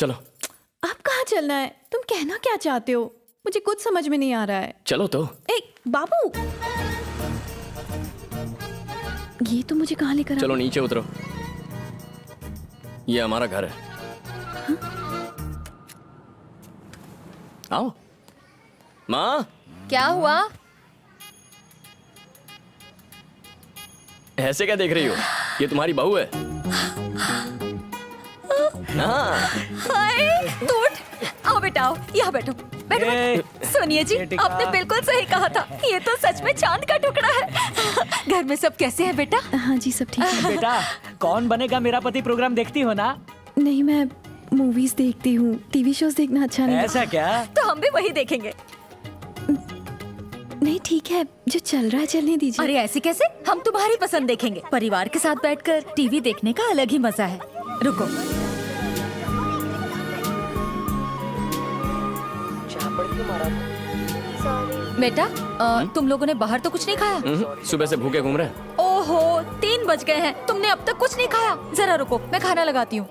चलो। आप कहाँ चलना है? तुम कहना क्या चाहते हो? मुझे कुछ समझ में नहीं आ रहा है। चलो तो। बाबू, ये तो मुझे कहाँ लेकर चलो नीचे उतरो, ये हमारा घर है। हाँ? आओ। माँ, क्या हुआ? ऐसे क्या देख रही हो? ये तुम्हारी बहू है। हाँ। हाय, तू उठ। आओ बेटा, आओ, यहाँ बैठो। बैठो। सुनिए जी, आपने बिल्कुल सही कहा था, ये तो सच में चांद का टुकड़ा है। घर में सब कैसे हैं बेटा? हाँ जी, सब ठीक है। बेटा, कौन बनेगा मेरा पति प्रोग्राम देखती हो ना? नहीं, मैं मूवीज देखती हूँ, टीवी शोज देखना अच्छा नहीं। ऐसा क्या? तो हम भी वही देखेंगे। नहीं, ठीक है, जो चल रहा है चलने दीजिए। अरे ऐसे कैसे? हम तुम्हारी पसंद देखेंगे। परिवार के साथ बैठकर टीवी देखने का अलग ही मजा है। रुको। बेटा, तुम लोगों ने बाहर तो कुछ नहीं खाया? सुबह से भूखे घूम रहे हैं। ओहो, 3 बज गए हैं, तुमने अब तक कुछ नहीं खाया। जरा रुको, मैं खाना लगाती हूँ।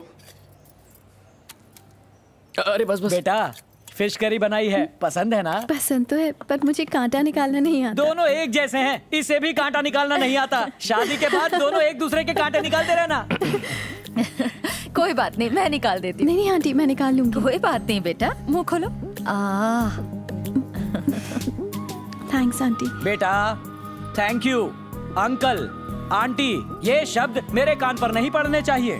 अरे बस बस। बेटा, फिश करी बनाई है, पसंद है ना? पसंद तो है, पर मुझे कांटा निकालना नहीं आता। दोनों एक जैसे हैं, इसे भी कांटा निकालना नहीं आता। शादी के बाद दोनों एक दूसरे के कांटे निकालते रहना। कोई बात नहीं, मैं निकाल देती हूँ। नहीं आंटी, मैं निकाल लूंगी। कोई बात नहीं बेटा, मुंह खोलो। Thanks aunty. बेटा, थैंक यू। अंकल, आंटी, ये शब्द मेरे कान पर नहीं पड़ने चाहिए।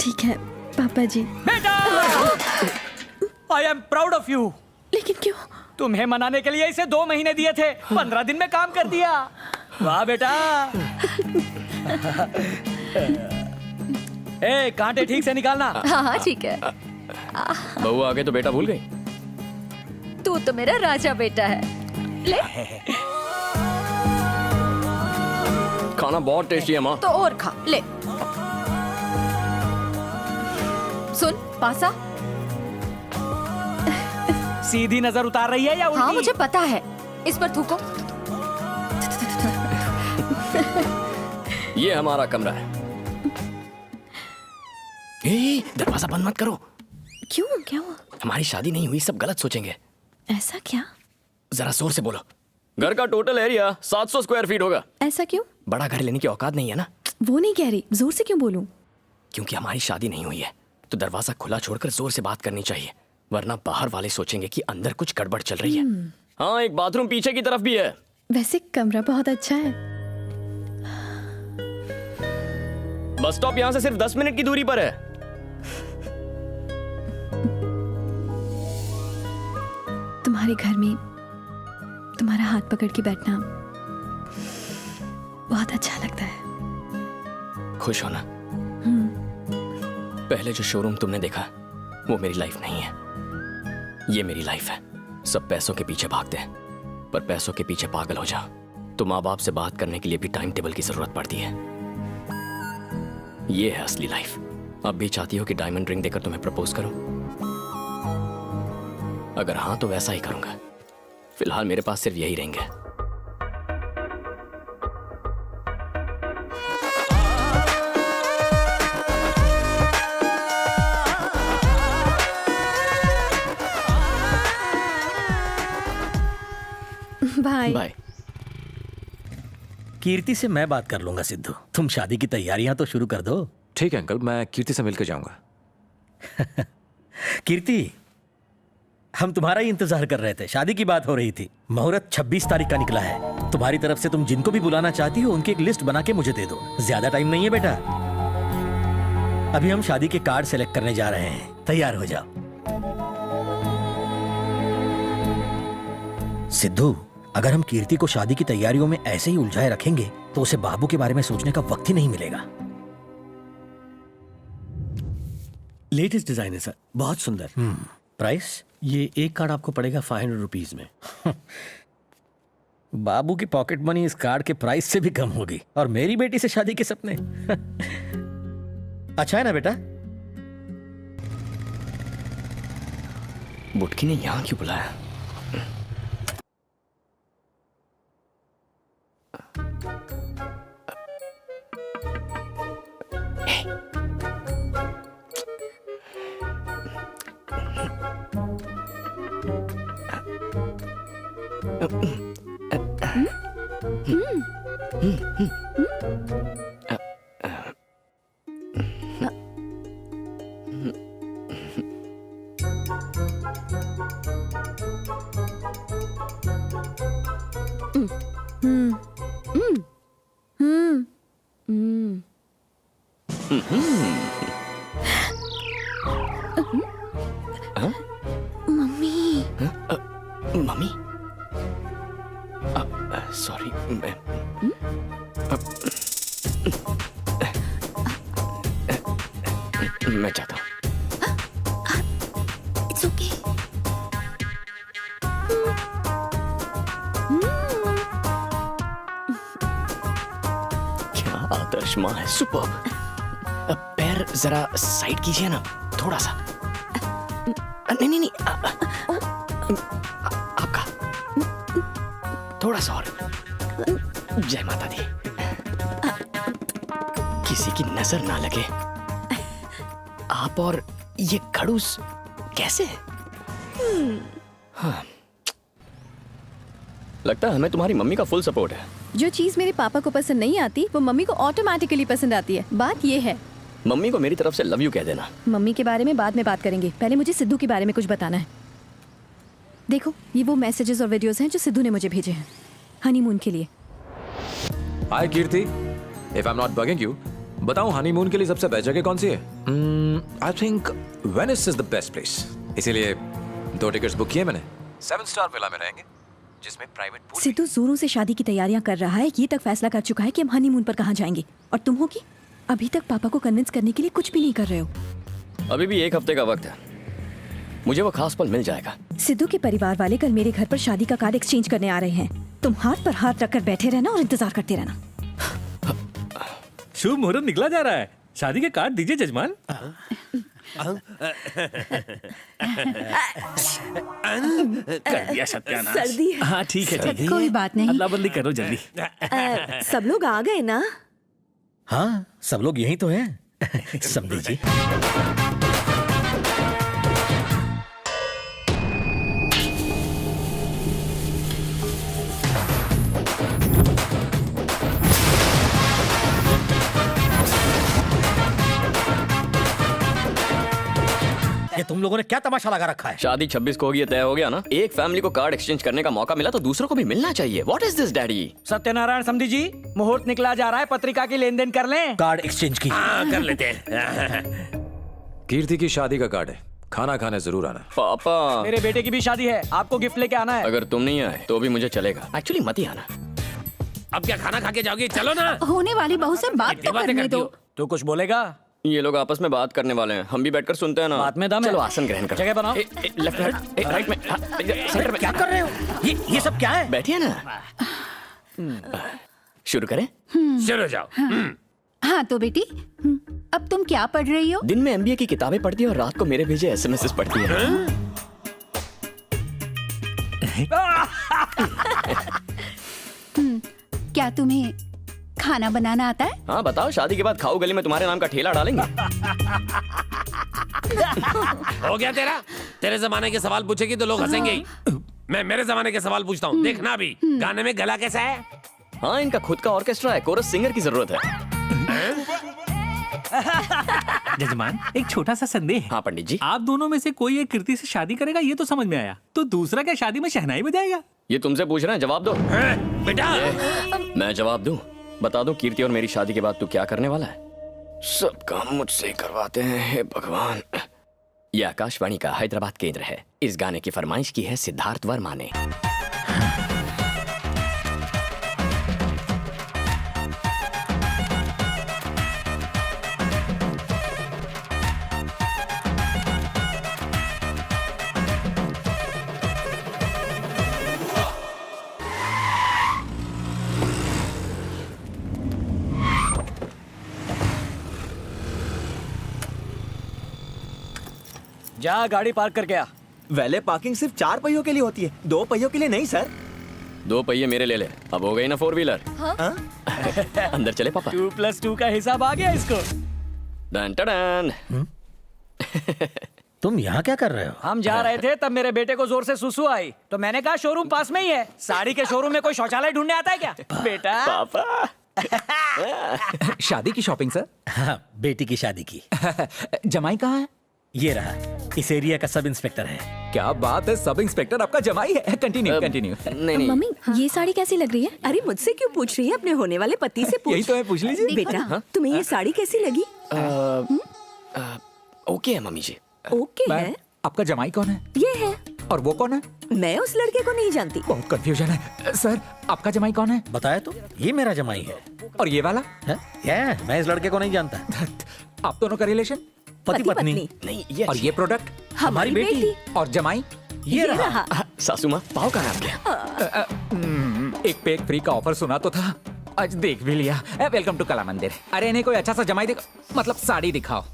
ठीक है पापा जी। बेटा, I am proud of you. लेकिन क्यों? तुम्हें मनाने के लिए इसे 2 महीने दिए थे, 15 दिन में काम कर दिया। वाह बेटा। ए, कांटे ठीक से निकालना। हाँ हाँ ठीक है। बहू आगे तो बेटा भूल गई। तू तो मेरा राजा बेटा है। ले। खाना बहुत टेस्टी है माँ। तो और खा, ले। सुन, पासा। सीधी नजर उतार रही है या उल्टी? हाँ मुझे पता है, इस पर थूको। ये हमारा कमरा है। दरवाजा बंद मत करो। क्यों, क्या हुआ? हमारी शादी नहीं हुई, सब गलत सोचेंगे। ऐसा क्या? जरा जोर से बोलो। घर का टोटल एरिया 700 स्क्वायर फीट होगा। ऐसा क्यों? बड़ा घर लेने की औकात नहीं है ना। वो नहीं कह रही, जोर से क्यों बोलूं? क्योंकि हमारी शादी नहीं हुई है, तो दरवाजा खुला छोड़कर जोर से बात करनी चाहिए, वरना बाहर वाले सोचेंगे कि अंदर कुछ गड़बड़ चल रही है। हाँ, एक बाथरूम पीछे की तरफ भी है। वैसे कमरा बहुत अच्छा है। बस स्टॉप यहाँ से सिर्फ 10 मिनट की दूरी पर है। तुम्हारे घर में तुम्हारा हाथ पकड़ के बैठना बहुत अच्छा लगता है। खुश हो ना? पहले जो शोरूम तुमने देखा वो मेरी लाइफ नहीं है, ये मेरी लाइफ है। सब पैसों के पीछे भागते हैं, पर पैसों के पीछे पागल हो जाओ तो माँ बाप से बात करने के लिए भी टाइम टेबल की जरूरत पड़ती है। ये है असली लाइफ। अब भी चाहती हो कि डायमंड रिंग देकर तुम्हें प्रपोज करूं? अगर हाँ तो वैसा ही करूंगा। फिलहाल मेरे पास सिर्फ यही रिंग है। बाय। बाय। कीर्ति से मैं बात कर लूंगा सिद्धू, तुम शादी की तैयारियां तो शुरू कर दो। ठीक है अंकल, मैं कीर्ति से मिलकर जाऊंगा। कीर्ति, हम तुम्हारा ही इंतजार कर रहे थे। शादी की बात हो रही थी। मुहूर्त 26 तारीख का निकला है। तुम्हारी तरफ से तुम जिनको भी बुलाना चाहती हो उनकी एक लिस्ट बना के मुझे दे दो। ज्यादा टाइम नहीं है बेटा। अभी हम शादी के कार्ड सेलेक्ट करने जा रहे हैं, तैयार हो जाओ। सिद्धू, अगर हम कीर्ति को शादी की तैयारियों में ऐसे ही उलझाए रखेंगे तो उसे बाबू के बारे में सोचने का वक्त ही नहीं मिलेगा। लेटेस्ट डिजाइन है सर, बहुत सुंदर। प्राइस? ये एक कार्ड आपको पड़ेगा 500 रुपीज में। बाबू की पॉकेट मनी इस कार्ड के प्राइस से भी कम होगी, और मेरी बेटी से शादी के सपने। अच्छा है ना बेटा? बुटकी ने यहां क्यों बुलाया? मम्मी सॉरी मैं चाहता हूँ इट्स ओके। क्या आदर्श माँ है। सुपर। पैर जरा साइड कीजिए ना थोड़ा सा। नहीं नहीं नहीं आपका थोड़ा सा और। जय माता दी। किसी की नजर ना लगे। आप और ये खड़ूस कैसे? हाँ। लगता है हमें तुम्हारी मम्मी का फुल सपोर्ट है। जो चीज मेरे पापा को पसंद नहीं आती वो मम्मी को ऑटोमेटिकली पसंद आती है। बात ये है। मम्मी को मेरी तरफ से लव यू कह देना। मम्मी के बारे में बाद में बात करेंगे, पहले मुझे सिद्धू के बारे में कुछ बताना है। देखो ये वो मैसेजेस और वीडियोस हैं जो सिद्धू ने मुझे भेजे हैं हनीमून के लिए। Hi Kirti, if I am not bugging you, बताऊं हनीमून के लिए सबसे बेस्ट जगह कौन सी है? I think Venice is the best place. इसीलिए 2 टिकट्स बुक किए मैंने। 7 स्टार विला में रहेंगे जिसमें प्राइवेट पूल। सिद्धू जोरों से शादी की तैयारियां कर रहा है। ये तक फैसला कर चुका है कि हम हनीमून पर कहाँ जाएंगे। और तुम हो कि अभी तक पापा को कन्विंस करने के लिए कुछ भी नहीं कर रहे हो। अभी भी 1 हफ्ते का वक्त है, मुझे वो खास पल मिल जाएगा। सिद्धू के परिवार वाले कल मेरे घर पर शादी का कार्ड एक्सचेंज करने आ रहे हैं। तुम हाथ पर हाथ रखकर बैठे रहना और इंतजार करते रहना। शुभ मुहूर्त निकला जा रहा है। शादी के कार्ड दीजिए जजमान। कर दिया सत्यानाश। सर्दी है। हाँ ठीक है ठीक है। कोई बात नहीं। अल्लाह बंदी करो जल्दी। सब लोग आ गए ना? हाँ सब लोग यहीं तो हैं। समझी जी। ये तुम लोगों ने क्या तमाशा लगा रखा है? शादी 26 को होगी, ये तय हो गया ना। एक फैमिली को कार्ड एक्सचेंज करने का मौका मिला तो दूसरों को भी मिलना चाहिए। What is this daddy? Satyanarayan समधी जी, मुहूर्त निकला जा रहा है, पत्रिका की लेन देन कर लें। कार्ड एक्सचेंज की। कर लेते हैं। कीर्ति की शादी का कार्ड है, खाना खाने जरूर आना। पापा मेरे बेटे की भी शादी है, आपको गिफ्ट लेके आना है। अगर तुम नहीं आए तो भी मुझे चलेगा। एक्चुअली मत ही आना। अब क्या खाना खा के जाओगे? चलो ना। होने वाली बहू से बात तो करने दो। तो कुछ बोलेगा? ये लोग आपस में बात करने वाले हैं, हम भी बैठकर सुनते हैं ना। बात में दम है। चलो आसन ग्रहण करो। जगह बनाओ। लेफ्ट राइट में सेंटर में। क्या कर रहे हो? ये सब क्या है? बैठिए ना। शुरू करें? चलो जाओ। हाँ तो बेटी, अब तुम क्या पढ़ रही हो? दिन में एमबीए की किताबें पढ़ती है और रात को मेरे भेजे एसएमएस पढ़ती है। क्या तुम्हें खाना बनाना आता है? हाँ बताओ, शादी के बाद खाऊ गली में तुम्हारे नाम का ठेला डालेंगे। हो गया तेरा? तेरे जमाने के सवाल पूछेगी तो लोग हंसेंगे ही। मैं मेरे जमाने के सवाल पूछता हूँ। देखना भी गाने में गला कैसा है? हाँ इनका खुद का ऑर्केस्ट्रा है, कोरस सिंगर की जरूरत है। जजमान, एक छोटा सा संदेह है। हाँ पंडित जी। आप दोनों में से कोई एक कीर्ति से शादी करेगा ये तो समझ में आया, तो दूसरा क्या शादी में शहनाई बजाएगा? ये तुमसे पूछ रहे हैं, जवाब दो। बेटा मैं जवाब दूं? बता दूं कीर्ति और मेरी शादी के बाद तू क्या करने वाला है? सब काम मुझसे ही करवाते हैं, हे भगवान। यह आकाशवाणी का हैदराबाद केंद्र है। इस गाने की फरमाइश की है सिद्धार्थ वर्मा ने। जा गाड़ी पार्क करके आ। वैले पार्किंग सिर्फ 4 पहियों के लिए होती है, 2 पहियों के लिए नहीं सर। 2 पहिए मेरे ले ले। अब हो गई ना 4 व्हीलर। अंदर चले पापा। 2+2 का हिसाब आ गया इसको। डन टडन। तुम यहाँ क्या कर रहे हो? हम जा रहे थे तब मेरे बेटे को जोर से सुसु आई, तो मैंने कहा शोरूम पास में ही है, साड़ी के शोरूम में कोई शौचालय ढूंढने आता है क्या? बेटा पापा शादी की शॉपिंग सर। हाँ, बेटी की शादी की। जमाई कहाँ है? ये रहा, इस एरिया का सब इंस्पेक्टर है। क्या बात है, सब इंस्पेक्टर आपका जमाई है। Continue continue. नहीं नहीं मम्मी ये साड़ी कैसी लग रही है? अरे मुझसे क्यों पूछ रही है? अपने होने वाले पति से पूछ। यही तो है, पूछ लीजिए। बेटा तुम्हें ये साड़ी कैसी लगी? ओके है मम्मी जी। ओके मैम, है। आपका जमाई कौन है ये है। और वो कौन है? मैं उस लड़के को नहीं जानती। बहुत कंफ्यूजन है सर। आपका जमाई कौन है? बताया तो, ये मेरा जमाई है। और ये वाला? है? ये मैं इस लड़के को नहीं जानता। आप दोनों का रिलेशन? पति पत्नी। नहीं ये और ये प्रोडक्ट? हमारी बेटी। और जमाई? ये रहा। सासू माँ पाव का नाम क्या? एक पे एक फ्री का ऑफर सुना तो था, आज देख भी लिया। वेलकम टू कला मंदिर। अरे इन्हें कोई अच्छा सा जमाई दिखाओ, मतलब साड़ी दिखाओ।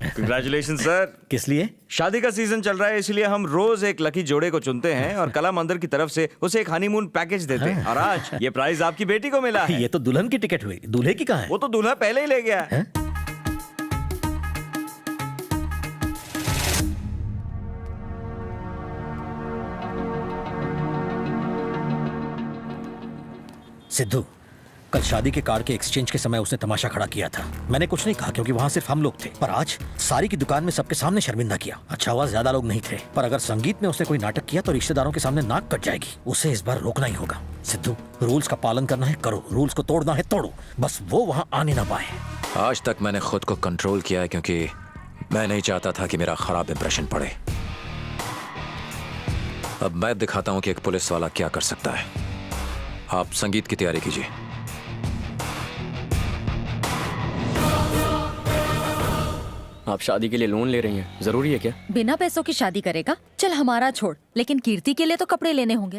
Congratulation sir. किस लिए? शादी का सीजन चल रहा है, इसलिए हम रोज एक लकी जोड़े को चुनते हैं और कला मंदिर की तरफ से उसे एक हनीमून पैकेज देते हैं। और आज ये प्राइज आपकी बेटी को मिला है। ये तो दुल्हन की टिकट हुई, दूल्हे की कहाँ है? वो तो दूल्हा पहले ही ले गया है। सिद्धू, कल शादी के कार्ड के एक्सचेंज के समय उसने तमाशा खड़ा किया था। मैंने कुछ नहीं कहा क्योंकि वहाँ सिर्फ हम लोग थे, पर आज सारी की दुकान में सबके सामने शर्मिंदा किया। अच्छा हुआ ज्यादा लोग नहीं थे, पर अगर संगीत में उसने कोई नाटक किया तो रिश्तेदारों के सामने नाक कट जाएगी। उसे इस बार रोकना ही होगा। सिद्धू, रूल्स का पालन करना है करो, रूल्स को तोड़ना है तोड़ो, बस वो वहाँ आने ना पाए। आज तक मैंने खुद को कंट्रोल किया है क्योंकि मैं नहीं चाहता था कि मेरा खराब इंप्रेशन पड़े। अब मैं दिखाता हूं कि एक पुलिस वाला क्या कर सकता है। आप संगीत की तैयारी कीजिए। आप शादी के लिए लोन ले रही हैं, जरूरी है क्या? बिना पैसों की शादी करेगा? चल हमारा छोड़, लेकिन कीर्ति के लिए तो कपड़े लेने होंगे ना।